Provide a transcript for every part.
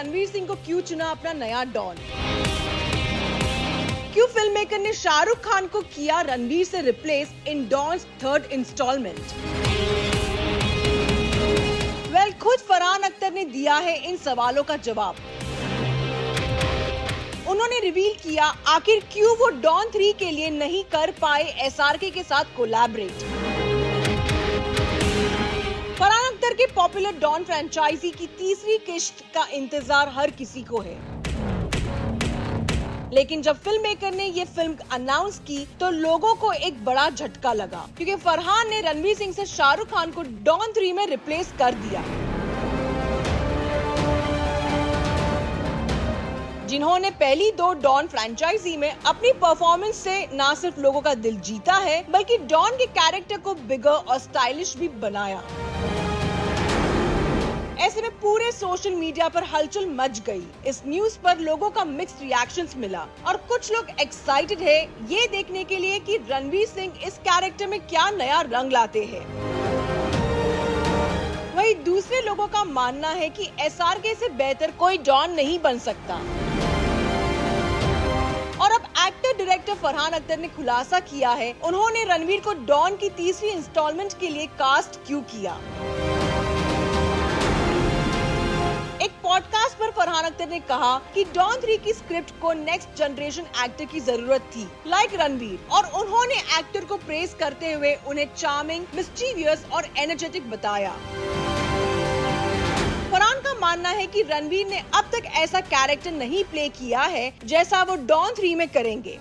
रणवीर सिंह को क्यों चुना अपना नया डॉन? क्यों फिल्म मेकर ने शाहरुख खान को किया रणवीर से replace in Don's third installment? खुद फरहान अख्तर ने दिया है इन सवालों का जवाब। उन्होंने रिवील किया आखिर क्यों वो डॉन 3 के लिए नहीं कर पाए एसआरके के साथ कोलैबोरेट। फरहान अख्तर के पॉपुलर डॉन फ्रेंचाइजी की तीसरी किश्त का इंतजार हर किसी को है, लेकिन जब फिल्म मेकर ने ये फिल्म अनाउंस की तो लोगों को एक बड़ा झटका लगा, क्योंकि फरहान ने रणवीर सिंह से शाहरुख खान को डॉन 3 में रिप्लेस कर दिया। जिन्होंने पहली 2 डॉन फ्रेंचाइजी में अपनी परफॉर्मेंस से न सिर्फ लोगों का दिल जीता है, बल्कि डॉन के कैरेक्टर को बिगर और स्टाइलिश भी बनाया। ऐसे में पूरे सोशल मीडिया पर हलचल मच गई। इस न्यूज पर लोगों का मिक्स्ड रिएक्शंस मिला और कुछ लोग एक्साइटेड है ये देखने के लिए कि रणवीर सिंह इस कैरेक्टर में क्या नया रंग लाते हैं। वहीं दूसरे लोगों का मानना है कि एसआरके से बेहतर कोई डॉन नहीं बन सकता। और अब एक्टर डायरेक्टर फरहान अख्तर ने खुलासा किया है उन्होंने रणवीर को डॉन की तीसरी इंस्टॉलमेंट के लिए कास्ट क्यों किया। एक पॉडकास्ट पर फरहान अख्तर ने कहा कि डॉन 3 की स्क्रिप्ट को नेक्स्ट जनरेशन एक्टर की जरूरत थी, लाइक रणवीर, और उन्होंने एक्टर को प्रेज करते हुए उन्हें चार्मिंग, मिस्चीवियस और एनर्जेटिक बताया। फरहान का मानना है कि रणवीर ने अब तक ऐसा कैरेक्टर नहीं प्ले किया है जैसा वो डॉन 3 में करेंगे।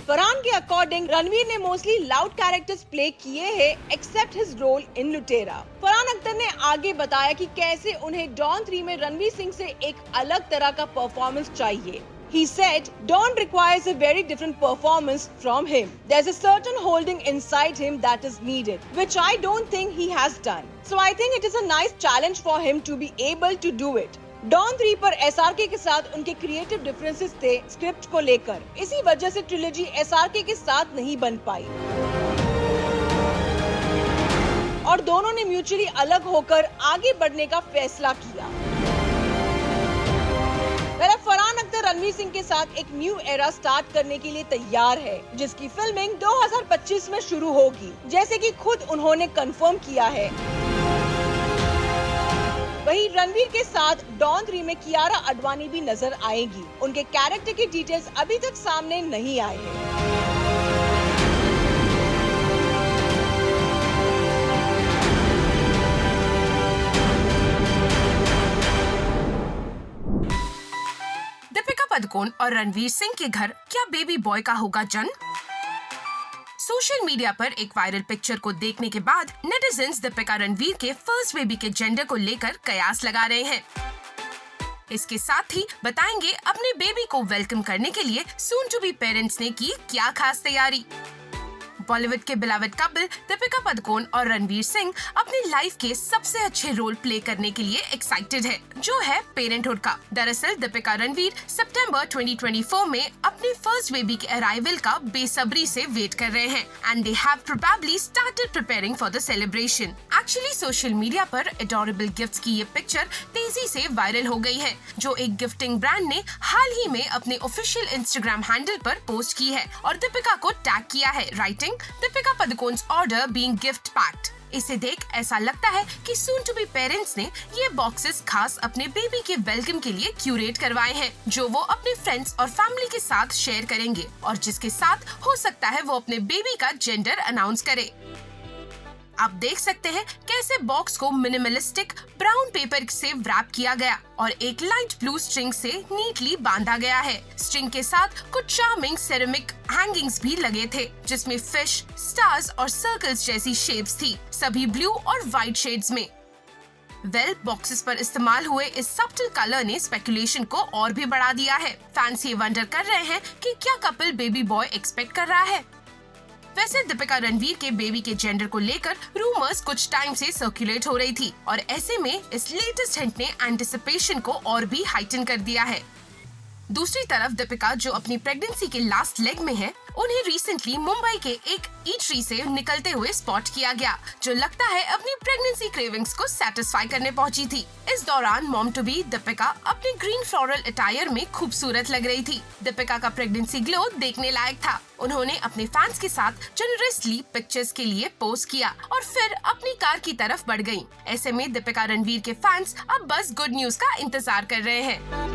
फरहान के अकॉर्डिंग रणवीर ने मोस्टली लाउड कैरेक्टर्स प्ले किए हैं एक्सेप्ट हिज रोल इन लुटेरा। फरहान अख्तर ने आगे बताया कि कैसे उन्हें डॉन 3 में रणवीर सिंह से एक अलग तरह का परफॉर्मेंस चाहिए। He said, Don requires a very different performance from him. There's a certain holding inside him that is needed, which I don't think he has done. So I think it is a nice challenge for him to be able to do it. Don 3 पर SRK के साथ उनके creative differences थे script को लेकर। इसी वजह से ट्रिलॉजी एसआरके के साथ नहीं बन पाई और दोनों ने म्यूचुअली अलग होकर आगे बढ़ने का फैसला किया। फरहान अख्तर रणवीर सिंह के साथ एक न्यू एरा स्टार्ट करने के लिए तैयार है, जिसकी फिल्मिंग 2025 में शुरू होगी, जैसे कि खुद उन्होंने कंफर्म किया है। वहीं रणवीर के साथ डॉन 3 में कियारा आडवाणी भी नजर आएगी। उनके कैरेक्टर की डिटेल्स अभी तक सामने नहीं आए हैं। दीपिका पादुकोण और रणवीर सिंह के घर क्या बेबी बॉय का होगा जन्म? सोशल मीडिया पर एक वायरल पिक्चर को देखने के बाद नेटिजन्स दीपिका रणवीर के फर्स्ट बेबी के जेंडर को लेकर कयास लगा रहे हैं। इसके साथ ही बताएंगे अपने बेबी को वेलकम करने के लिए सून टू बी पेरेंट्स ने की क्या खास तैयारी। बॉलीवुड के बिलावड कपल दीपिका पादुकोण और रणवीर सिंह अपनी लाइफ के सबसे अच्छे रोल प्ले करने के लिए एक्साइटेड है, जो है पेरेंटहुड का। दरअसल दीपिका रणवीर सितंबर 2024 में अपने फर्स्ट बेबी के अराइवल का बेसब्री से वेट कर रहे हैं and they have probably started preparing for the celebration. Actually social media पर एडोरेबल गिफ्ट्स की ये पिक्चर तेजी से वायरल हो गई है, जो एक गिफ्टिंग ब्रांड ने हाल ही में अपने ऑफिशियल इंस्टाग्राम हैंडल पर पोस्ट की है और दीपिका को टैग किया है, writing Deepika पादुकोण's order being gift packed. इसे देख ऐसा लगता है कि सून टू बी पेरेंट्स ने ये बॉक्सेस खास अपने बेबी के वेलकम के लिए क्यूरेट करवाए हैं, जो वो अपने फ्रेंड्स और फैमिली के साथ शेयर करेंगे और जिसके साथ हो सकता है वो अपने बेबी का जेंडर अनाउंस करे। आप देख सकते हैं कैसे बॉक्स को मिनिमलिस्टिक ब्राउन पेपर से रैप किया गया और एक लाइट ब्लू स्ट्रिंग से नीटली बांधा गया है। स्ट्रिंग के साथ कुछ चार्मिंग सेरेमिक हैंगिंग्स भी लगे थे, जिसमें फिश, स्टार्स और सर्कल्स जैसी शेप्स थी, सभी ब्लू और व्हाइट शेड्स में। बॉक्सेस पर इस्तेमाल हुए इस सब्टल कलर ने स्पेकुलेशन को और भी बढ़ा दिया है। फैंस ये वंडर कर रहे हैं कि क्या कपल बेबी बॉय एक्सपेक्ट कर रहा है। वैसे दीपिका रणवीर के बेबी के जेंडर को लेकर रूमर्स कुछ टाइम से सर्कुलेट हो रही थी और ऐसे में इस लेटेस्ट हिंट ने एंटिसिपेशन को और भी हाइटन कर दिया है। दूसरी तरफ दीपिका, जो अपनी प्रेगनेंसी के लास्ट लेग में है, उन्हें रिसेंटली मुंबई के एक ईटरी से निकलते हुए स्पॉट किया गया, जो लगता है अपनी प्रेगनेंसी क्रेविंग्स को सेटिस्फाई करने पहुंची थी। इस दौरान मॉम टू बी दीपिका अपने ग्रीन फ्लोरल अटायर में खूबसूरत लग रही थी। दीपिका का प्रेगनेंसी ग्लो देखने लायक था। उन्होंने अपने फैंस के साथ जनरसली पिक्चर्स के लिए पोस्ट किया और फिर अपनी कार की तरफ बढ़ गयीं। ऐसे में दीपिका रणवीर के फैंस अब बस गुड न्यूज का इंतजार कर रहे हैं।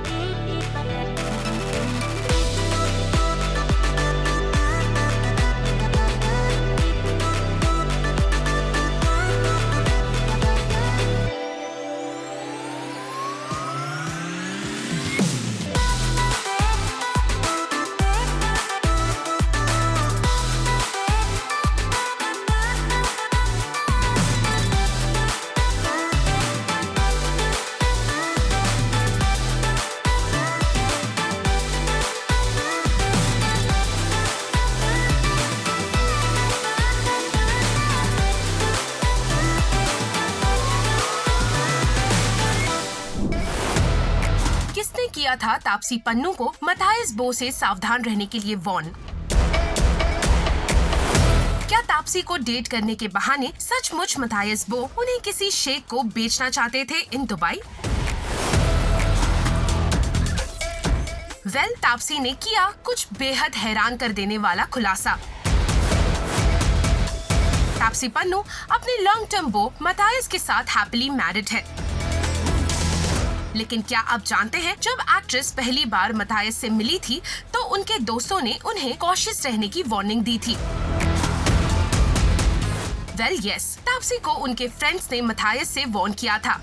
किया था तापसी पन्नू को मथाइस बो से सावधान रहने के लिए वॉर्न। क्या तापसी को डेट करने के बहाने सचमुच मथाइस बो उन्हें किसी शेख को बेचना चाहते थे इन दुबई? तापसी ने किया कुछ बेहद हैरान कर देने वाला खुलासा। तापसी पन्नू अपने लॉन्ग टर्म बो मथाइस के साथ हैप्पीली मैरिड है। लेकिन क्या आप जानते हैं, जब एक्ट्रेस पहली बार मथाइस से मिली थी तो उनके दोस्तों ने उन्हें कॉशियस रहने की वार्निंग दी थी। तापसी को उनके फ्रेंड्स ने मथाइस से वार्न किया था।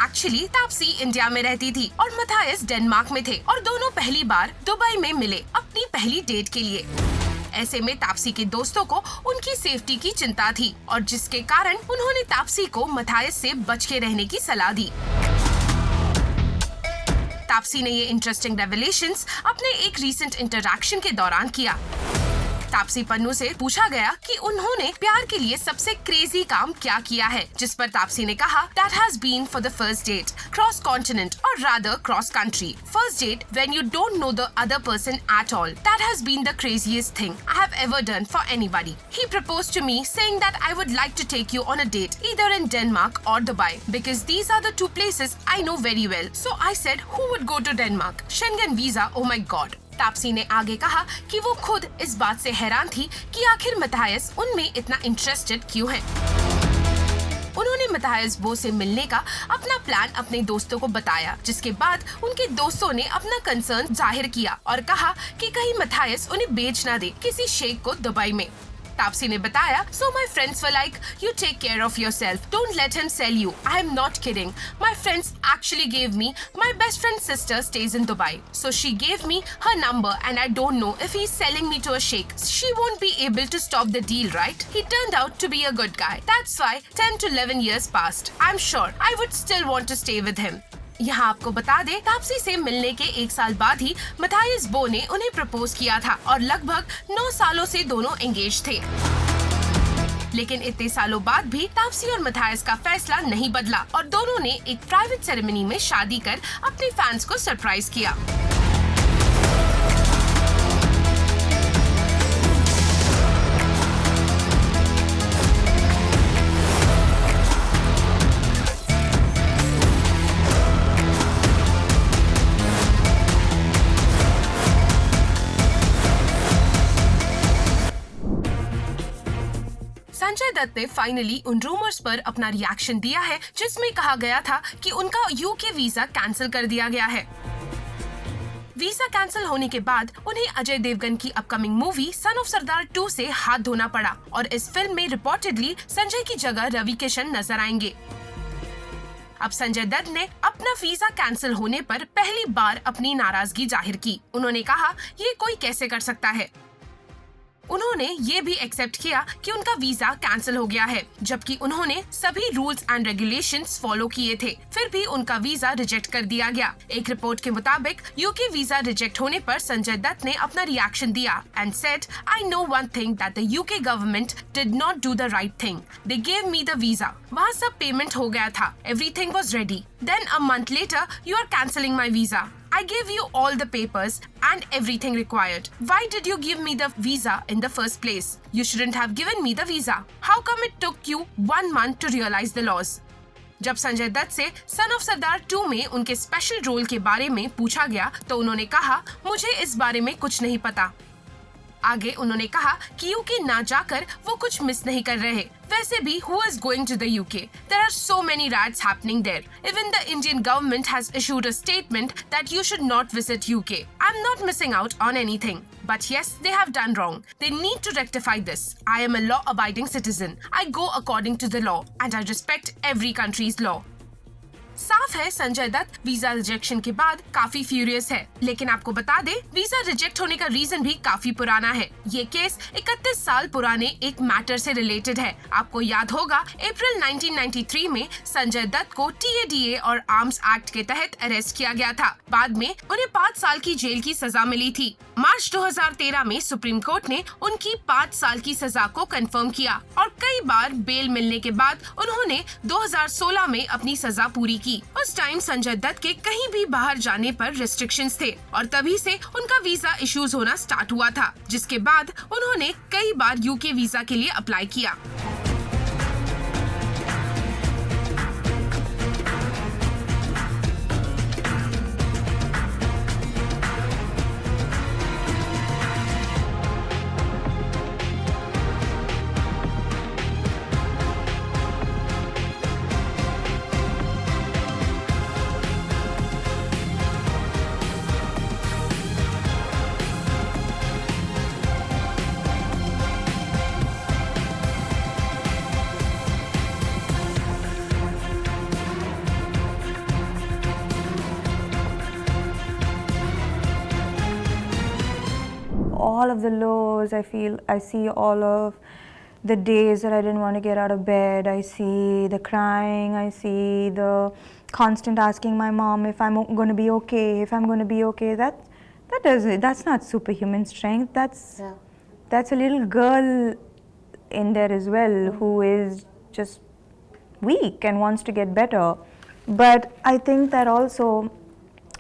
एक्चुअली तापसी इंडिया में रहती थी और मथाइस डेनमार्क में थे और दोनों पहली बार दुबई में मिले अपनी पहली डेट के लिए। ऐसे में तापसी के दोस्तों को उनकी सेफ्टी की चिंता थी और जिसके कारण उन्होंने तापसी को मथाइस से बच के रहने की सलाह दी। तापसी ने ये इंटरेस्टिंग रेवलेशंस अपने एक रीसेंट इंटरैक्शन के दौरान किया। तापसी पन्नू से पूछा गया कि उन्होंने प्यार के लिए सबसे क्रेजी काम क्या किया है, जिस पर तापसी ने कहा, That has been for the first date, cross continent or rather cross country. First date when you don't know the other person at all. That has been the craziest thing I have ever done for anybody. He proposed to me saying that I would like to take you on a date either in Denmark or Dubai because these are the two places I know very well. So I said, who would go to Denmark? Schengen visa, oh my god. Taapsee ने आगे कहा कि वो खुद इस बात से हैरान थी कि आखिर मथाइस उनमें इतना इंटरेस्टेड क्यों है। उन्होंने मथाइस बो से मिलने का अपना प्लान अपने दोस्तों को बताया, जिसके बाद उनके दोस्तों ने अपना कंसर्न जाहिर किया और कहा कि कहीं मथाइस उन्हें बेच ना दे किसी शेख को दुबई में। तापसी ने बताया, So my friends were like, you take care of yourself. Don't let him sell you. I am not kidding. My friends actually gave me, my best friend's sister stays in Dubai. So she gave me her number and I don't know if he's selling me to a sheikh. She won't be able to stop the deal, right? He turned out to be a good guy. That's why 10 to 11 years passed. I'm sure I would still want to stay with him. यहाँ आपको बता दे, तापसी से मिलने के 1 साल बाद ही Matthias बो ने उन्हें प्रपोज किया था और लगभग 9 सालों से दोनों एंगेज थे। लेकिन इतने सालों बाद भी तापसी और मथाइस का फैसला नहीं बदला और दोनों ने एक प्राइवेट सेरेमनी में शादी कर अपने फैंस को सरप्राइज किया। संजय दत्त ने फाइनली उन रूमर्स पर अपना रिएक्शन दिया है जिसमें कहा गया था कि उनका यूके वीजा कैंसिल कर दिया गया है। वीजा कैंसिल होने के बाद उन्हें अजय देवगन की अपकमिंग मूवी सन ऑफ सरदार 2 से हाथ धोना पड़ा और इस फिल्म में रिपोर्टेडली संजय की जगह रवि किशन नजर आएंगे। अब संजय दत्त ने अपना वीजा कैंसिल होने पर पहली बार अपनी नाराजगी जाहिर की। उन्होंने कहा, ये कोई कैसे कर सकता है। उन्होंने ये भी एक्सेप्ट किया कि उनका वीजा कैंसिल हो गया है, जबकि उन्होंने सभी रूल्स एंड रेगुलेशंस फॉलो किए थे, फिर भी उनका वीजा रिजेक्ट कर दिया गया। एक रिपोर्ट के मुताबिक यूके वीजा रिजेक्ट होने पर संजय दत्त ने अपना रिएक्शन दिया and said, I know one thing that the UK government did not do the right thing. They gave me the visa. वहाँ सब पेमेंट हो गया था, everything was ready. Then a month later you are cancelling my visa. I gave you all the papers and everything required. Why did you give me the visa in the first place? You shouldn't have given me the visa. How come it took you 1 month to realize the laws? जब संजय दत्त से son of सरदार 2 में उनके special role के बारे में पूछा गया तो उन्होंने कहा, मुझे इस बारे में कुछ नहीं पता। आगे उन्होंने कहा कि यूके ना जाकर वो कुछ मिस नहीं कर रहे। वैसे भी who is going to the UK? There are so many riots happening there. Even the Indian government has issued a statement that you should not visit UK. I'm not missing out on anything. But yes, they have done wrong. They need to rectify this. I am a law-abiding citizen. I go according to the law and I respect every country's law. साफ है Sanjay Dutt visa rejection के बाद काफी furious है, लेकिन आपको बता दे visa reject होने का रीजन भी काफी पुराना है। ये केस 31 साल पुराने एक मैटर से रिलेटेड है। आपको याद होगा अप्रैल 1993 में संजय दत्त को TADA और आर्म्स एक्ट के तहत अरेस्ट किया गया था। बाद में उन्हें 5 साल की जेल की सजा मिली थी। मार्च 2013 में सुप्रीम कोर्ट ने उनकी 5 साल की सजा को कंफर्म किया और कई बार बेल मिलने के बाद उन्होंने 2016 में अपनी सजा पूरी की। उस टाइम संजय दत्त के कहीं भी बाहर जाने पर रिस्ट्रिक्शंस थे और तभी से उनका वीजा इश्यूज होना स्टार्ट हुआ था, जिसके बाद उन्होंने कई बार यूके वीजा के लिए अप्लाई किया। All of the lows, I see all of the days that I didn't want to get out of bed. I see the crying, I see the constant asking my mom if I'm going to be okay, if I'm going to be okay. That's not superhuman strength. That's a little girl in there as well who is just weak and wants to get better. But I think that also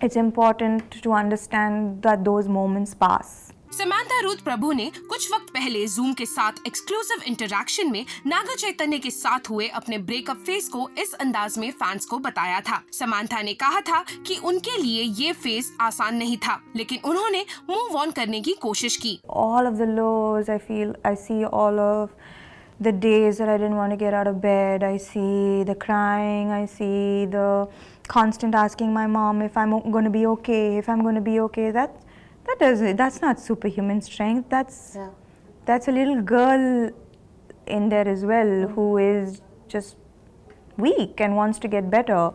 it's important to understand that those moments pass. Samantha Ruth Prabhu ने कुछ वक्त पहले zoom के साथ exclusive interaction में नागा चैतन्य के साथ हुए अपने ब्रेकअप फेज को इस अंदाज में फैंस को बताया था। समांथा ने कहा था कि उनके लिए ये फेज आसान नहीं था, लेकिन उन्होंने मूव ऑन करने की कोशिश की। All of the lows, I see all of the days that I didn't want to get out of bed. I see the crying, I see the constant asking my mom if I'm going to be okay, if I'm going to be okay. That's not superhuman strength. That's a little girl in there as well who is just weak and wants to get better.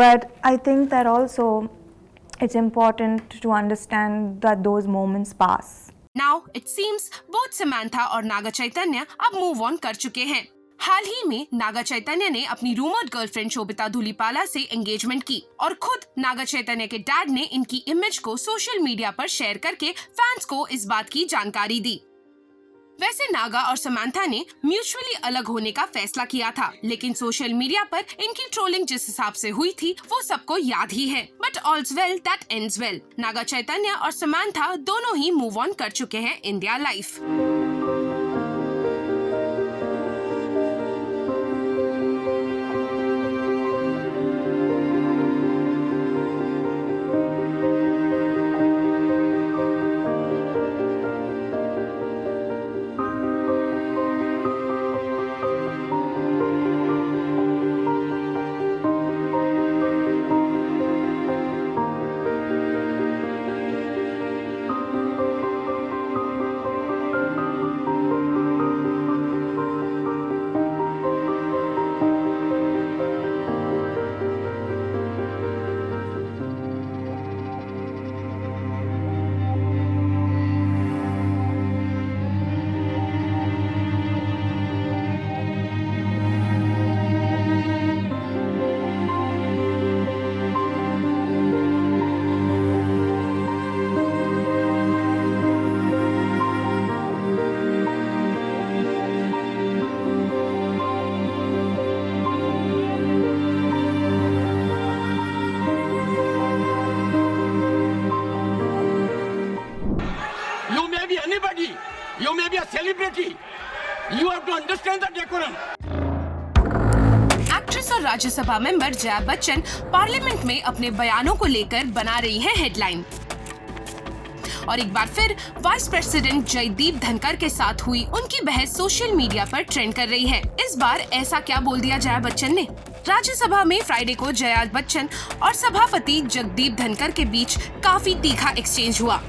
But I think that also it's important to understand that those moments pass. Now it seems both Samantha और नागा चैतन्य अब move on कर चुके हैं। हाल ही में नागा चैतन्य ने अपनी rumoured girlfriend Sobhita Dhulipala से engagement की और खुद नागा चैतन्य के डैड ने इनकी इमेज को सोशल मीडिया पर शेयर करके फैंस को इस बात की जानकारी दी। वैसे नागा और समांथा ने म्यूचुअली अलग होने का फैसला किया था, लेकिन सोशल मीडिया पर इनकी ट्रोलिंग जिस हिसाब से हुई थी वो सबको याद ही है। But all's well that ends well. Naga Chaitanya और समांथा दोनों ही मूव ऑन कर चुके हैं इन देयर लाइफ। और राज्यसभा मेंबर जया बच्चन पार्लियामेंट में अपने बयानों को लेकर बना रही हैं हेडलाइन। और एक बार फिर वाइस प्रेसिडेंट जयदीप धनखड़ के साथ हुई उनकी बहस सोशल मीडिया पर ट्रेंड कर रही है। इस बार ऐसा क्या बोल दिया जया बच्चन ने? राज्यसभा में फ्राइडे को जया बच्चन और सभापति जगदीप धनखड़ के बीच काफी तीखा एक्सचेंज हुआ।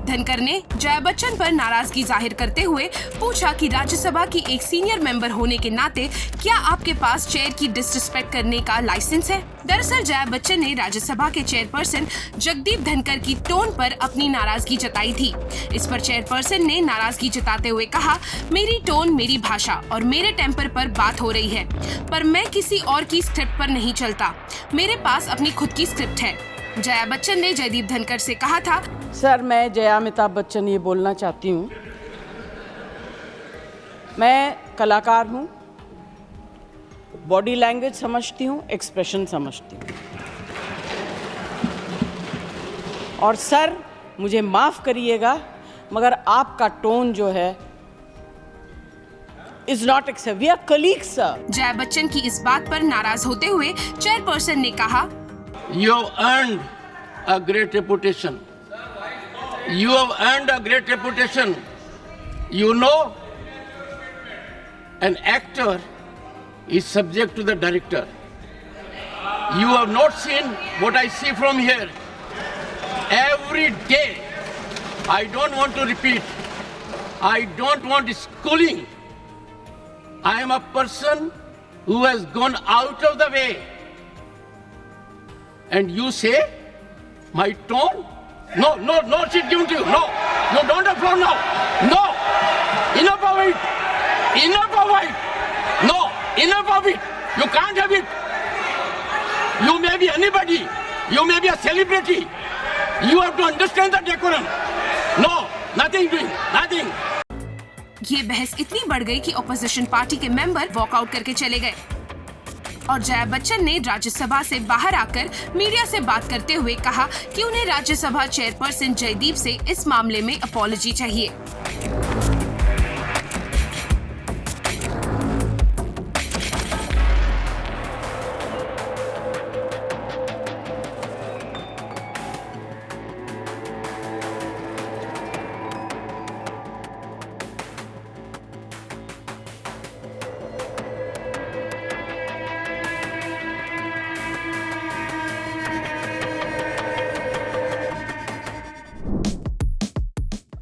धनखड़ ने जया बच्चन पर नाराजगी जाहिर करते हुए पूछा कि राज्यसभा की एक सीनियर मेंबर होने के नाते क्या आपके पास चेयर की डिसरिस्पेक्ट करने का लाइसेंस है? दरअसल जया बच्चन ने राज्यसभा के चेयरपर्सन जगदीप धनखड़ की टोन पर अपनी नाराजगी जताई थी। इस पर चेयरपर्सन ने नाराजगी जताते हुए कहा, मेरी टोन, मेरी भाषा और मेरे टेम्पर पर बात हो रही है, पर मैं किसी और की स्क्रिप्ट पर नहीं चलता। मेरे पास अपनी खुद की स्क्रिप्ट है। जया बच्चन ने जयदीप धनखड़ से कहा था, सर मैं जया अमिताभ बच्चन ये बोलना चाहती हूँ, मैं कलाकार हूँ, बॉडी लैंग्वेज समझती हूँ, एक्सप्रेशन समझती हूँ, और सर मुझे माफ़ करिएगा मगर आपका टोन जो है is not accept, we are colleagues sir. Jaya Bachchan की इस बात पर नाराज होते हुए चेयरपर्सन ने कहा, You have earned a great reputation. You have earned a great reputation. You know, an actor is subject to the director. You have not seen what I see from here. Every day, I don't want to repeat. I don't want schooling. I am a person who has gone out of the way. And you say, my tone? No, she's given to you. No, you don't applaud now. No, enough of it. Enough of it. No, enough of it. You can't have it. You may be anybody. You may be a celebrity. You have to understand the decorum. No, nothing doing, nothing. ये बहस इतनी बढ़ गई कि opposition party के member walkout करके चले गए और जया बच्चन ने राज्यसभा से बाहर आकर मीडिया से बात करते हुए कहा कि उन्हें राज्यसभा चेयरपर्सन जयदीप से इस मामले में अपॉलजी चाहिए।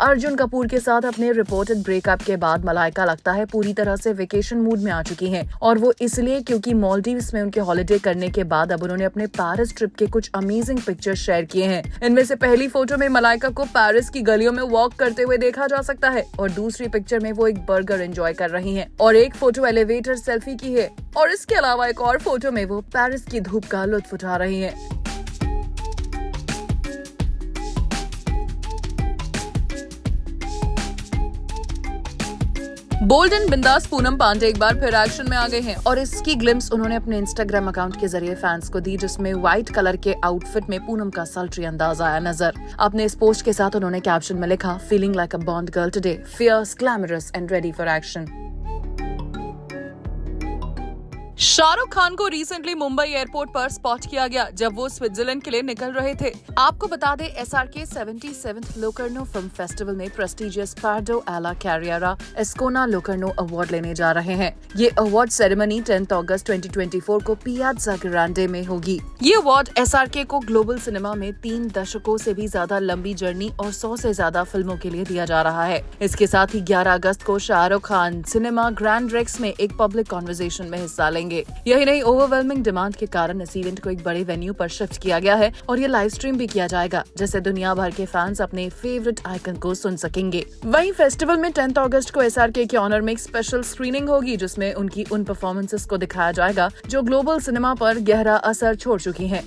अर्जुन कपूर के साथ अपने रिपोर्टेड ब्रेकअप के बाद मलाइका लगता है पूरी तरह से वेकेशन मूड में आ चुकी हैं और वो इसलिए क्योंकि मालदीव्स में उनके हॉलिडे करने के बाद अब उन्होंने अपने पेरिस ट्रिप के कुछ अमेजिंग पिक्चर्स शेयर किए हैं। इनमें से पहली फोटो में मलाइका को पेरिस की गलियों में वॉक करते हुए देखा जा सकता है और दूसरी पिक्चर में वो एक बर्गर एंजॉय कर रही हैं और एक फोटो एलिवेटर सेल्फी की है और इसके अलावा एक और फोटो में वो पेरिस की धूप का लुत्फ उठा रही हैं। बोल्ड एंड बिंदास पूनम पांडे एक बार फिर एक्शन में आ गए हैं और इसकी ग्लिम्स उन्होंने अपने इंस्टाग्राम अकाउंट के जरिए फैंस को दी, जिसमें व्हाइट कलर के आउटफिट में पूनम का सल्ट्री अंदाज आया नजर। अपने इस पोस्ट के साथ उन्होंने कैप्शन में लिखा, feeling like a Bond girl today, fierce, glamorous and ready for action. Shahrukh Khan को रिसेंटली मुंबई एयरपोर्ट पर स्पॉट किया गया जब वो स्विट्जरलैंड के लिए निकल रहे थे। आपको बता दें, SRK 77th लोकर्नो फिल्म फेस्टिवल में प्रेस्टिजियस पार्डो एला कैरियरा एस्कोना लोकर्नो अवार्ड लेने जा रहे हैं। ये अवार्ड सेरेमनी 10 अगस्त 2024 को पियाज़ा ग्रांडे में होगी। ये अवार्ड SRK को ग्लोबल सिनेमा में 3 दशकों से भी ज्यादा लंबी जर्नी और 100 से ज्यादा फिल्मों के लिए दिया जा रहा है। इसके साथ ही 11 अगस्त को Shahrukh Khan cinema Grand Rex में एक पब्लिक कॉन्वर्सेशन में हिस्सा लेंगे। यही नहीं, ओवरवेलमिंग डिमांड के कारण इस इवेंट को एक बड़े वेन्यू पर शिफ्ट किया गया है और ये लाइव स्ट्रीम भी किया जाएगा, जिससे दुनिया भर के फैंस अपने फेवरेट आइकन को सुन सकेंगे। वहीं फेस्टिवल में 10 अगस्त को SRK के ऑनर में एक स्पेशल स्क्रीनिंग होगी, जिसमें उनकी उन परफॉर्मेंसेस को दिखाया जाएगा जो ग्लोबल सिनेमा पर गहरा असर छोड़ चुकी हैं।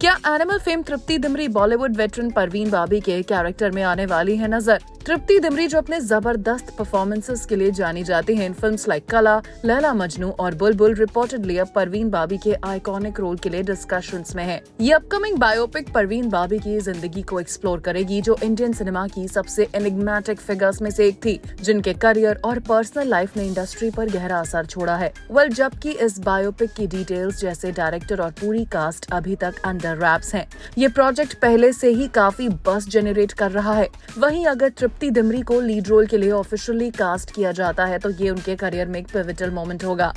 क्या एनिमल फेम तृप्ति दिमरी बॉलीवुड वेटरन परवीन बाबी के कैरेक्टर में आने वाली है नजर? तृप्ति डिमरी जो अपने जबरदस्त परफॉर्मेंसेस के लिए जानी जाती हैं इन फिल्म्स लाइक कला, लैला मजनू और बुलबुल, रिपोर्टेडली अब परवीन बाबी के आइकॉनिक रोल के लिए डिस्कशंस में है। ये अपकमिंग बायोपिक परवीन बाबी की जिंदगी को एक्सप्लोर करेगी, जो इंडियन सिनेमा की सबसे एनिग्मेटिक फिगर्स में से एक थी, जिनके करियर और पर्सनल लाइफ ने इंडस्ट्री पर गहरा असर छोड़ा है। जबकि इस बायोपिक की डिटेल्स जैसे डायरेक्टर और पूरी कास्ट अभी तक अंडर रैप्स हैं। ये प्रोजेक्ट पहले से ही काफी बस जनरेट कर रहा है। वहीं अगर तृप्ति डिमरी को लीड रोल के लिए ऑफिशियली कास्ट किया जाता है तो ये उनके करियर में एक पिवटल मोमेंट होगा।